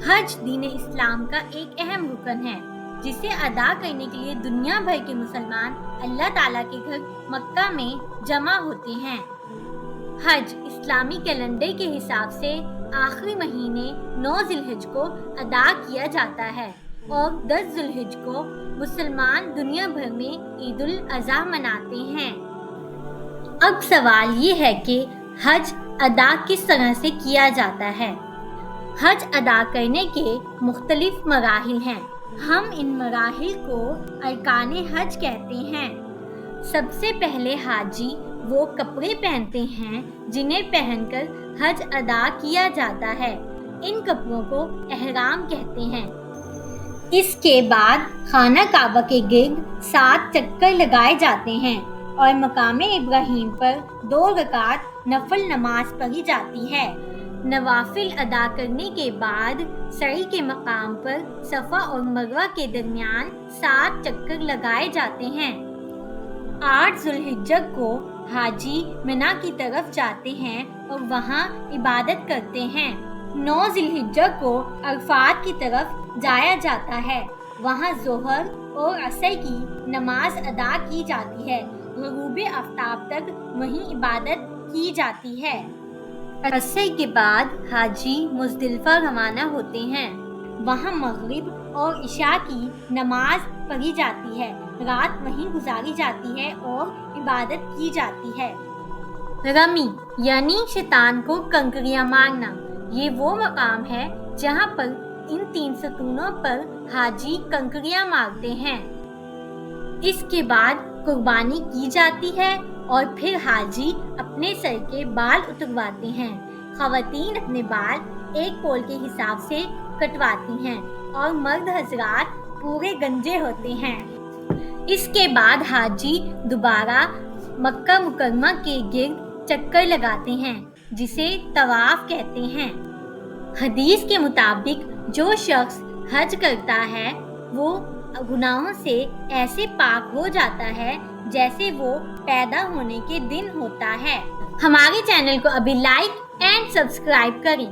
حج دین اسلام کا ایک اہم رکن ہے جسے ادا کرنے کے لیے دنیا بھر کے مسلمان اللہ تعالیٰ کے گھر مکہ میں جمع ہوتے ہیں۔ حج اسلامی کیلنڈر کے حساب سے آخری مہینے 9 ذی الحجہ کو ادا کیا جاتا ہے اور 10 ذی الحجہ کو مسلمان دنیا بھر میں عید الاضحیٰ مناتے ہیں۔ اب سوال یہ ہے کہ حج ادا کس طرح سے کیا جاتا ہے؟ حج ادا کرنے کے مختلف مراحل ہیں۔ ہم ان مراحل کو ارکان حج کہتے ہیں۔ سب سے پہلے حاجی وہ کپڑے پہنتے ہیں جنہیں پہن کر حج ادا کیا جاتا ہے۔ ان کپڑوں کو احرام کہتے ہیں۔ اس کے بعد خانہ کعبہ کے گرد 7 چکر لگائے جاتے ہیں اور مقام ابراہیم پر 2 رکعت نفل نماز پڑھی جاتی ہے۔ نوافل ادا کرنے کے بعد سعی کے مقام پر صفا اور مروہ کے درمیان 7 چکر لگائے جاتے ہیں۔ 8 ذی الحجہ کو حاجی منا کی طرف جاتے ہیں اور وہاں عبادت کرتے ہیں۔ 9 ذی الحجہ کو عرفات کی طرف جایا جاتا ہے۔ وہاں ظہر اور عصر کی نماز ادا کی جاتی ہے۔ غروب آفتاب تک وہیں عبادت کی جاتی ہے۔ عصر کے بعد حاجی مزدلفہ روانہ ہوتے ہیں۔ وہاں مغرب اور عشاء کی نماز پڑھی جاتی ہے۔ رات وہیں گزاری جاتی ہے اور عبادت کی جاتی ہے۔ رمی یعنی شیطان کو کنکریاں مارنا، یہ وہ مقام ہے جہاں پر ان 3 ستونوں پر حاجی کنکریاں مارتے ہیں۔ اس کے بعد قربانی کی جاتی ہے اور پھر حاجی اپنے سر کے بال اترواتے ہیں۔ خواتین اپنے بال ایک پول کے حساب سے کٹواتی ہیں اور مرد حضرات پورے گنجے ہوتے ہیں۔ اس کے بعد حاجی دوبارہ مکہ مکرمہ کے گرد چکر لگاتے ہیں جسے طواف کہتے ہیں۔ حدیث کے مطابق جو شخص حج کرتا ہے وہ گناہوں سے ایسے پاک ہو جاتا ہے جیسے وہ پیدا ہونے کے دن ہوتا ہے۔ ہمارے چینل کو ابھی لائک اینڈ سبسکرائب کریں۔